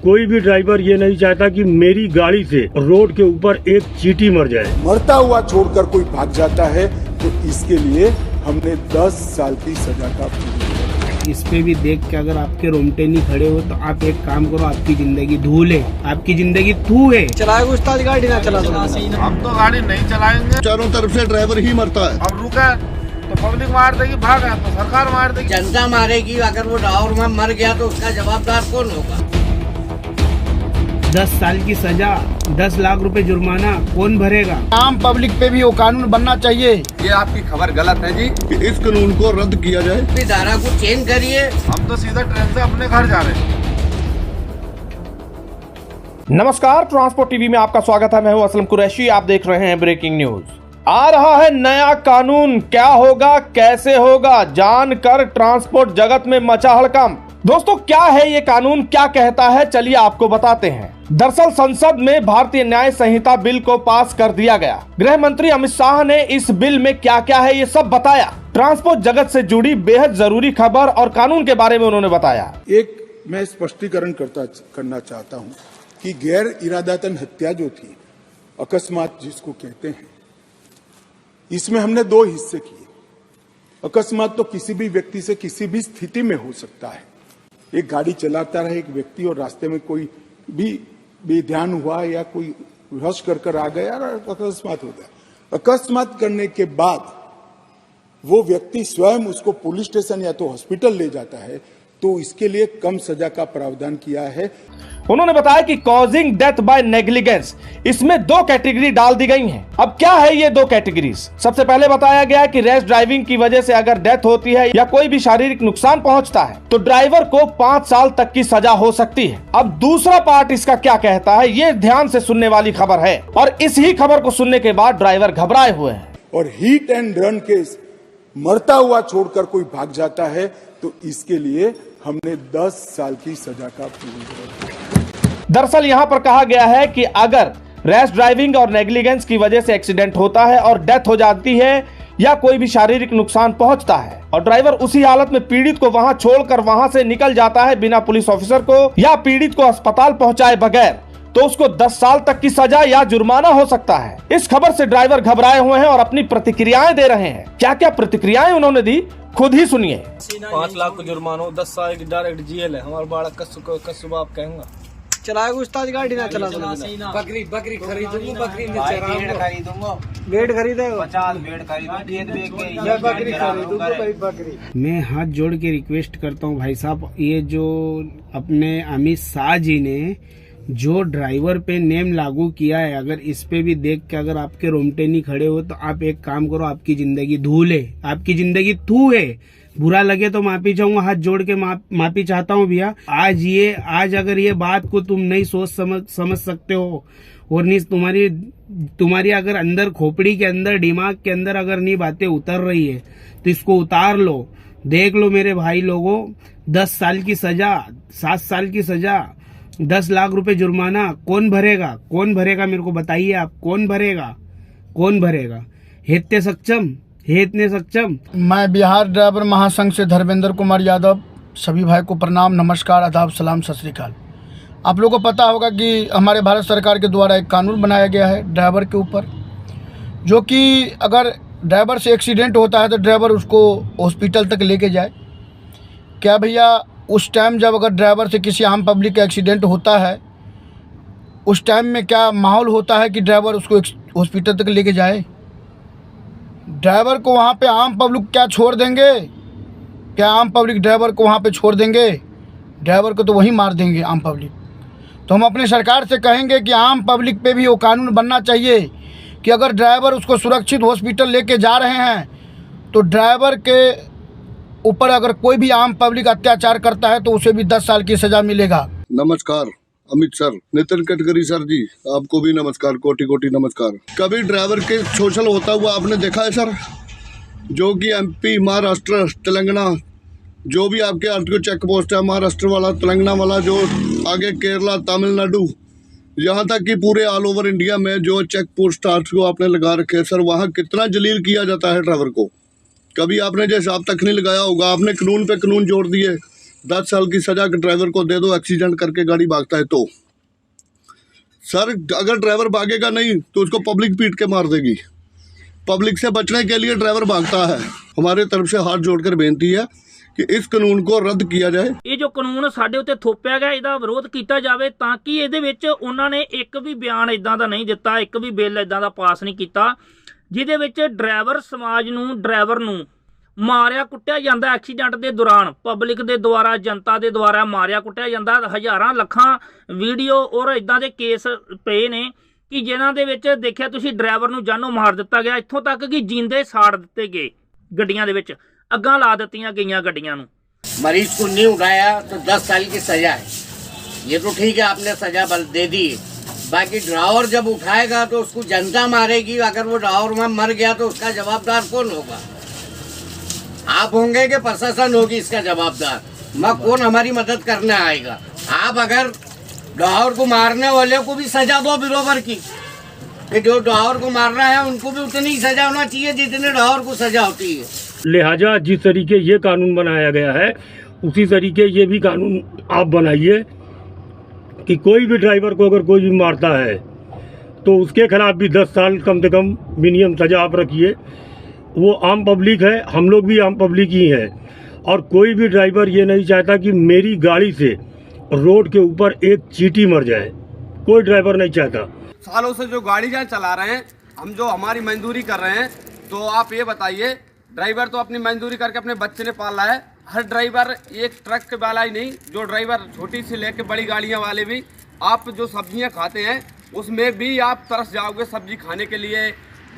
कोई भी ड्राइवर ये नहीं चाहता कि मेरी गाड़ी से रोड के ऊपर एक चींटी मर जाए। मरता हुआ छोड़कर कोई भाग जाता है तो इसके लिए हमने 10 साल की सजा का इस पे भी देख के अगर आपके रोंगटे नहीं खड़े हो तो आप एक काम करो, आपकी जिंदगी धूल है, आपकी जिंदगी थू है। चलाएगा उस्ताद गाड़ी ना चला दो। हम तो गाड़ी नहीं चलाएंगे। चारों तरफ से ड्राइवर ही मरता है। अब रुका तो पब्लिक मार देगी, भागा तो सरकार मार देगी, जनता मारेगी। अगर वो ड्राइवर में मर गया तो उसका जवाबदार कौन होगा? 10 साल की सजा, 10 लाख रुपए जुर्माना कौन भरेगा? आम पब्लिक पे भी वो कानून बनना चाहिए। ये आपकी खबर गलत है जी। इस कानून को रद्द किया जाए। इस धारा को चेंज करिए। हम तो सीधा ट्रेन से अपने घर जा रहे हैं। नमस्कार, ट्रांसपोर्ट टीवी में आपका स्वागत है। मैं हूं असलम कुरैशी। आप देख रहे हैं ब्रेकिंग न्यूज। आ रहा है नया कानून, क्या होगा, कैसे होगा, जानकर ट्रांसपोर्ट जगत में मचा हड़कंप। दोस्तों, क्या है ये कानून, क्या कहता है, चलिए आपको बताते हैं। दरअसल संसद में भारतीय न्याय संहिता बिल को पास कर दिया गया। गृह मंत्री अमित शाह ने इस बिल में क्या क्या है ये सब बताया। ट्रांसपोर्ट जगत से जुड़ी बेहद जरूरी खबर और कानून के बारे में उन्होंने बताया। एक मैं स्पष्टीकरण करना चाहता हूं कि गैर इरादतन हत्या जो थी, अकस्मात जिसको कहते हैं, इसमें हमने 2 हिस्से किए। अकस्मात तो किसी भी व्यक्ति से किसी भी स्थिति में हो सकता है। एक गाड़ी चलाता रहे एक व्यक्ति और रास्ते में कोई भी बेध्यान हुआ या कोई रश कर आ गया और अकस्मात हो गया। अकस्मात करने के बाद वो व्यक्ति स्वयं उसको पुलिस स्टेशन या तो हॉस्पिटल ले जाता है, तो इसके लिए कम सजा का प्रावधान किया है। उन्होंने बताया कि कॉजिंग डेथ बाय नेग्लिजेंस, इसमें 2 कैटेगरी डाल दी गई हैं। अब क्या है ये 2 कैटेगरीज? सबसे पहले बताया गया कि रैश ड्राइविंग की वजह से अगर डेथ होती है या कोई भी शारीरिक नुकसान पहुंचता है तो ड्राइवर को 5 साल तक की सजा हो सकती है। अब दूसरा पार्ट इसका क्या कहता है, ये ध्यान से सुनने वाली खबर है और इस ही खबर को सुनने के बाद ड्राइवर घबराए हुए हैं। और हिट एंड रन केस, मरता हुआ छोड़कर कोई भाग जाता है तो इसके लिए हमने 10 साल की सजा का दरअसल यहाँ पर कहा गया है कि अगर रैश ड्राइविंग और नेग्लिजेंस की वजह से एक्सीडेंट होता है और डेथ हो जाती है या कोई भी शारीरिक नुकसान पहुंचता है और ड्राइवर उसी हालत में पीड़ित को वहां छोड़कर वहां से निकल जाता है बिना पुलिस ऑफिसर को या पीड़ित को अस्पताल पहुंचाए बगैर, तो उसको 10 साल तक की सजा या जुर्माना हो सकता है। इस खबर से ड्राइवर घबराए हुए हैं और अपनी प्रतिक्रियाएं दे रहे हैं। क्या क्या प्रतिक्रियाएं उन्होंने दी, खुद ही सुनिए। 5 लाख को जुर्माना, 10 साल की डायरेक्ट जेल है। हमारा बड़ा कस्बा आप कहेंगे। चलाएगा उस्ताद गाड़ी ना चला दो। बकरी खरीदूंगा, बकरी में खरीदूंगा, बेड खरीदेगा, 50 बेड खरीदूंगा, बकरी खरीदूंगा भाई, बकरी। मैं हाथ जोड़ के रिक्वेस्ट करता हूँ भाई साहब, ये जो अपने अमित शाह जी ने जो ड्राइवर पे नेम लागू किया है, अगर इस पे भी देख के अगर आपके रोंगटे नहीं खड़े हो तो आप एक काम करो, आपकी जिंदगी धूल है, आपकी जिंदगी थू है। बुरा लगे तो माफी चाहूंगा, हाथ जोड़ के माफी चाहता हूँ भैया। आज अगर ये बात को तुम नहीं सोच समझ सकते हो और नहीं तुम्हारी अगर अंदर खोपड़ी के अंदर, दिमाग के अंदर अगर नहीं बातें उतर रही है तो इसको उतार लो। देख लो मेरे भाई लोगों, 10 साल की सजा, 7 साल की सजा, 10 लाख रुपए जुर्माना कौन भरेगा? कौन भरेगा मेरे को बताइए आप, कौन भरेगा? हेतने सक्षम। मैं बिहार ड्राइवर महासंघ से धर्मेंद्र कुमार यादव। सभी भाई को प्रणाम, नमस्कार, आदाब, सलाम, सत श्री अकाल। आप लोगों को पता होगा कि हमारे भारत सरकार के द्वारा एक कानून बनाया गया है ड्राइवर के ऊपर, जो कि अगर ड्राइवर से एक्सीडेंट होता है तो ड्राइवर उसको हॉस्पिटल तक लेके जाए। क्या भैया, उस टाइम जब अगर ड्राइवर से किसी आम पब्लिक का एक्सीडेंट होता है, उस टाइम में क्या माहौल होता है कि ड्राइवर उसको हॉस्पिटल तक लेके जाए? ड्राइवर को वहाँ पे आम पब्लिक क्या छोड़ देंगे? क्या आम पब्लिक ड्राइवर को वहाँ पे छोड़ देंगे? ड्राइवर को तो वहीं मार देंगे आम पब्लिक। तो हम अपने सरकार से कहेंगे कि आम पब्लिक पे भी वो कानून बनना चाहिए कि अगर ड्राइवर उसको सुरक्षित हॉस्पिटल लेके जा रहे हैं तो ड्राइवर के ऊपर अगर कोई भी आम पब्लिक अत्याचार करता है तो उसे भी 10 साल की सजा मिलेगा। नमस्कार अमित सर, नितिन गडकरी सर जी, आपको भी नमस्कार, कोटि कोटि नमस्कार। कभी ड्राइवर के शोषण होता हुआ आपने देखा है सर? जो कि एमपी, महाराष्ट्र, तेलंगाना, जो भी आपके आरटीओ चेक पोस्ट है, महाराष्ट्र वाला, तेलंगाना वाला, जो आगे केरला, तमिलनाडु, यहाँ तक कि पूरे ऑल ओवर इंडिया में जो चेक पोस्ट आरटीओ आपने लगा रखे हैं सर, वहाँ कितना जलील किया जाता है ड्राइवर को। कभी आपने जो हिसाब तक नहीं लगाया होगा, आपने कानून पे कानून जोड़ दिए 10 साल की सजा ड्राइवर को दे दो, एक्सीडेंट करके गाड़ी भागता है तो। सर अगर ड्राइवर भागेगा नहीं तो उसको पब्लिक पीट के मार देगी। पब्लिक से बचने के लिए ड्राइवर भागता है। हमारे तरफ से हाथ जोड़कर बेनती है कि इस ਕਾਨੂੰਨ को ਰੱਦ किया जाए। ਇਹ ਜੋ ਕਾਨੂੰਨ ਸਾਡੇ ਉੱਤੇ ਥੋਪਿਆ ਗਿਆ ਇਹਦਾ ਵਿਰੋਧ ਕੀਤਾ ਜਾਵੇ ਤਾਂ ਕਿ ਇਹਦੇ ਵਿੱਚ ਉਹਨਾਂ ਨੇ ਇੱਕ ਵੀ ਬਿਆਨ ਇਦਾਂ ਦਾ ਨਹੀਂ ਦਿੱਤਾ, ਇੱਕ ਵੀ ਬਿੱਲ ਇਦਾਂ ਦਾ ਪਾਸ ਨਹੀਂ ਕੀਤਾ ਜਿਹਦੇ ਵਿੱਚ ਡਰਾਈਵਰ ਸਮਾਜ ਨੂੰ ਡਰਾਈਵਰ ਨੂੰ ਮਾਰਿਆ ਕੁੱਟਿਆ ਜਾਂਦਾ ਐਕਸੀਡੈਂਟ ਦੇ ਦੌਰਾਨ, ਪਬਲਿਕ ਦੇ ਦੁਆਰਾ ਜਨਤਾ ਦੇ ਦੁਆਰਾ ਮਾਰਿਆ ਕੁੱਟਿਆ ਜਾਂਦਾ। ਹਜ਼ਾਰਾਂ ਲੱਖਾਂ ਵੀਡੀਓ ਔਰ ਇਦਾਂ ਦੇ ਕੇਸ ਪਏ ਨੇ ਕਿ ਜਿਨ੍ਹਾਂ ਦੇ ਵਿੱਚ ਦੇਖਿਆ ਤੁਸੀਂ ਡਰਾਈਵਰ ਨੂੰ ਜਾਨੋਂ ਮਾਰ ਦਿੱਤਾ ਗਿਆ, ਇੱਥੋਂ ਤੱਕ ਕਿ ਜਿੰਦੇ ਸਾੜ ਦਿੱਤੇ ਗਏ ਗੱਡੀਆਂ ਦੇ ਵਿੱਚ, अग्गा ला दित्तियां गईयां गड्डियां नूं। मरीज को नहीं उठाया तो 10 साल की सजा है। ये तो ठीक है, आपने सजा दे दी। बाकी ड्राइवर जब उठाएगा तो उसको जनता मारेगी। अगर वो ड्राइवर वहाँ मर गया तो उसका जवाबदार कौन होगा? आप होंगे कि प्रशासन होगी इसका जवाबदार? कौन हमारी मदद करने आएगा? आप अगर ड्राइवर को मारने वाले को भी सजा दो बराबर की, कि जो ड्राइवर को मार रहा है उनको भी उतनी ही सजा होना चाहिए जितने ड्राइवर को सजा होती है। लिहाजा जिस तरीके ये कानून बनाया गया है उसी तरीके ये भी कानून आप बनाइए कि कोई भी ड्राइवर को अगर कोई भी मारता है तो उसके खिलाफ भी 10 साल कम से कम मिनिमम सजा आप रखिए। वो आम पब्लिक है, हम लोग भी आम पब्लिक ही हैं, और कोई भी ड्राइवर ये नहीं चाहता कि मेरी गाड़ी से रोड के ऊपर एक चींटी मर जाए। कोई ड्राइवर नहीं चाहता। सालों से जो गाड़ी चला रहे हैं हम, जो हमारी मजदूरी कर रहे हैं, तो आप ये बताइए, ड्राइवर तो अपनी मजदूरी करके अपने बच्चे ने पाला है। हर ड्राइवर एक ट्रक के वाला ही नहीं, जो ड्राइवर छोटी से लेके बड़ी गाड़ियां वाले भी, आप जो सब्जियां खाते हैं उसमें भी आप तरस जाओगे सब्जी खाने के लिए,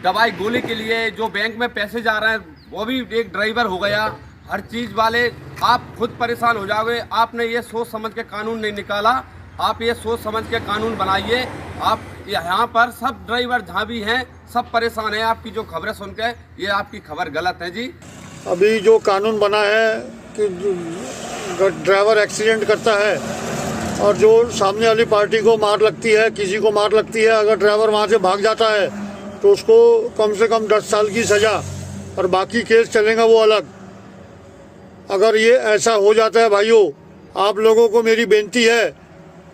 दवाई गोली के लिए। जो बैंक में पैसे जा रहे हैं वो भी एक ड्राइवर हो गया। हर चीज़ वाले आप खुद परेशान हो जाओगे। आपने ये सोच समझ के कानून नहीं निकाला, आप ये सोच समझ के कानून बनाइए। आप यहाँ पर सब ड्राइवर जहाँ भी हैं सब परेशान हैं। आपकी जो खबरें सुन के ये आपकी खबर गलत है जी। अभी जो कानून बना है कि ड्राइवर एक्सीडेंट करता है और जो सामने वाली पार्टी को मार लगती है, किसी को मार लगती है, अगर ड्राइवर वहाँ से भाग जाता है तो उसको कम से कम 10 साल की सज़ा, और बाकी केस चलेगा वो अलग। अगर ये ऐसा हो जाता है भाइयों, आप लोगों को मेरी बेनती है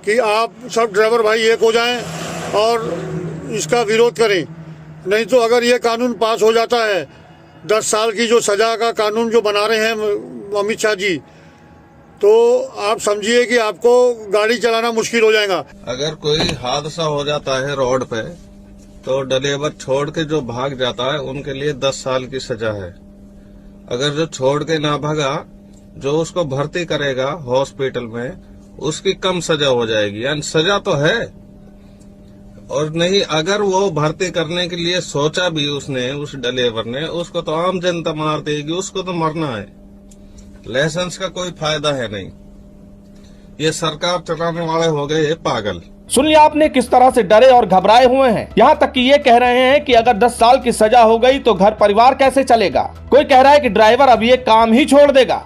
कि आप सब ड्राइवर भाई एक हो जाएं और इसका विरोध करें। नहीं तो अगर ये कानून पास हो जाता है, 10 साल की जो सज़ा का कानून जो बना रहे हैं अमित शाह जी, तो आप समझिए कि आपको गाड़ी चलाना मुश्किल हो जाएगा। अगर कोई हादसा हो जाता है रोड पे तो ड्राइवर छोड़ के जो भाग जाता है उनके लिए 10 साल की सजा है। अगर जो छोड़ के ना भागा, जो उसको भर्ती करेगा हॉस्पिटल में, उसकी कम सजा हो जाएगी। यानी सजा तो है, और नहीं अगर वो भर्ती करने के लिए सोचा भी उसने, उस ड्राइवर ने, उसको तो आम जनता मार देगी, उसको तो मरना है। लाइसेंस का कोई फायदा है नहीं। ये सरकार चलाने वाले हो गए पागल। सुन लिया आपने किस तरह से डरे और घबराए हुए हैं। यहाँ तक कि ये कह रहे हैं कि अगर 10 साल की सजा हो गई तो घर परिवार कैसे चलेगा। कोई कह रहा है कि ड्राइवर अब ये काम ही छोड़ देगा,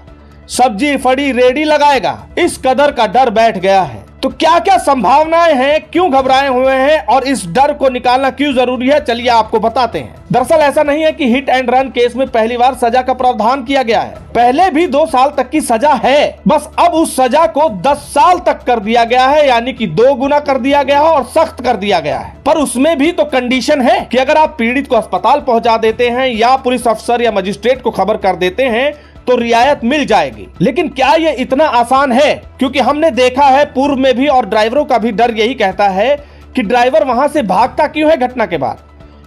सब्जी फड़ी रेडी लगाएगा। इस कदर का डर बैठ गया है। तो क्या क्या संभावनाएं हैं, क्यों घबराए हुए हैं और इस डर को निकालना क्यों जरूरी है, चलिए आपको बताते हैं। दरअसल ऐसा नहीं है कि हिट एंड रन केस में पहली बार सजा का प्रावधान किया गया है। पहले भी 2 साल तक की सजा है, बस अब उस सजा को 10 साल तक कर दिया गया है, यानी कि 2 गुना कर दिया गया है और सख्त कर दिया गया है। पर उसमें भी तो कंडीशन है कि अगर आप पीड़ित को अस्पताल पहुंचा देते हैं या पुलिस अफसर या मजिस्ट्रेट को खबर कर देते हैं तो रियायत मिल जाएगी। लेकिन क्या ये इतना आसान है? क्योंकि हमने देखा है पूर्व में भी, और ड्राइवरों का भी डर यही कहता है कि ड्राइवर वहां से भागता क्यों है घटना के बाद?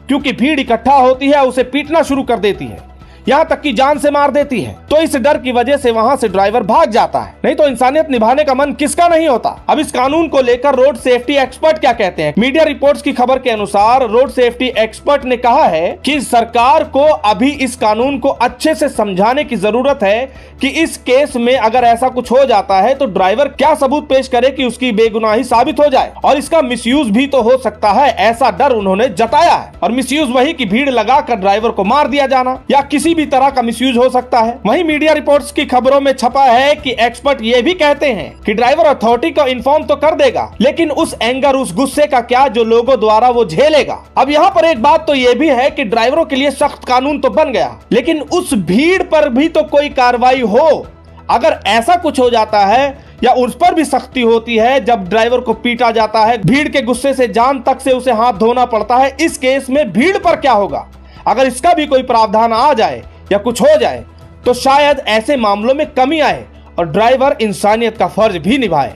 क्योंकि भीड़ इकट्ठा होती है, उसे पीटना शुरू कर देती है, यहाँ तक कि जान से मार देती है। तो इस डर की वजह से वहां से ड्राइवर भाग जाता है। नहीं तो इंसानियत निभाने का मन किसका नहीं होता। अब इस कानून को लेकर रोड सेफ्टी एक्सपर्ट क्या कहते हैं। मीडिया रिपोर्ट्स की खबर के अनुसार रोड सेफ्टी एक्सपर्ट ने कहा है कि सरकार को अभी इस कानून को अच्छे से समझाने की जरूरत है कि इस केस में अगर ऐसा कुछ हो जाता है तो ड्राइवर क्या सबूत पेश करे कि उसकी बेगुनाही साबित हो जाए, और इसका मिसयूज भी तो हो सकता है, ऐसा डर उन्होंने जताया है। और मिसयूज वही कि भीड़ लगाकर ड्राइवर को मार दिया जाना या किसी भी तरह का मिसयूज हो सकता है। वहीं मीडिया रिपोर्ट्स की खबरों में छपा है कि एक्सपर्ट ये भी कहते हैं कि ड्राइवर अथॉरिटी को इन्फॉर्म तो कर देगा, लेकिन उस एंगर, उस गुस्से का क्या जो लोगों द्वारा वो झेलेगा। अब यहाँ पर एक बात तो ये भी है कि ड्राइवरों के लिए सख्त कानून तो बन गया, लेकिन उस भीड़ पर भी तो कोई कार्रवाई हो। अगर ऐसा कुछ हो जाता है या उस पर भी सख्ती होती है, जब ड्राइवर को पीटा जाता है, भीड़ के गुस्से से जान तक से उसे हाथ धोना पड़ता है, इस केस में भीड़ पर क्या होगा? अगर इसका भी कोई प्रावधान आ जाए या कुछ हो जाए तो शायद ऐसे मामलों में कमी आए और ड्राइवर इंसानियत का फर्ज भी निभाए,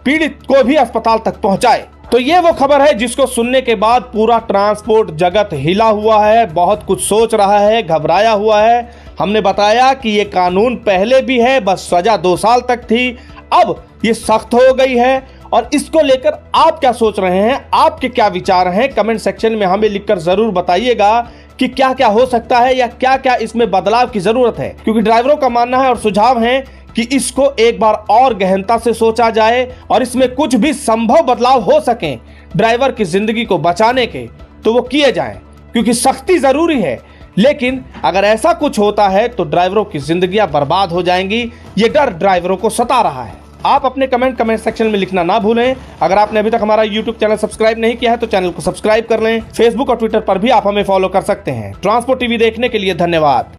पीड़ित को भी अस्पताल तक पहुंचाए। तो ये वो खबर है जिसको सुनने के बाद पूरा ट्रांसपोर्ट जगत हिला हुआ है, बहुत कुछ सोच रहा है, घबराया हुआ है। हमने बताया कि ये कानून पहले भी है, बस सजा 2 साल तक थी, अब ये सख्त हो गई है। और इसको लेकर आप क्या सोच रहे हैं, आपके क्या विचार हैं, कमेंट सेक्शन में हमें लिखकर जरूर बताइएगा कि क्या क्या हो सकता है या क्या क्या इसमें बदलाव की जरूरत है। क्योंकि ड्राइवरों का मानना है और सुझाव है कि इसको एक बार और गहनता से सोचा जाए और इसमें कुछ भी संभव बदलाव हो सके ड्राइवर की जिंदगी को बचाने के, तो वो किए जाएं। क्योंकि सख्ती जरूरी है, लेकिन अगर ऐसा कुछ होता है तो ड्राइवरों की जिंदगियां बर्बाद हो जाएंगी। ये डर ड्राइवरों को सता रहा है। आप अपने कमेंट सेक्शन में लिखना ना भूलें। अगर आपने अभी तक हमारा YouTube चैनल सब्सक्राइब नहीं किया है तो चैनल को सब्सक्राइब कर लें। फेसबुक और ट्विटर पर भी आप हमें फॉलो कर सकते हैं। ट्रांसपोर्ट टीवी देखने के लिए धन्यवाद।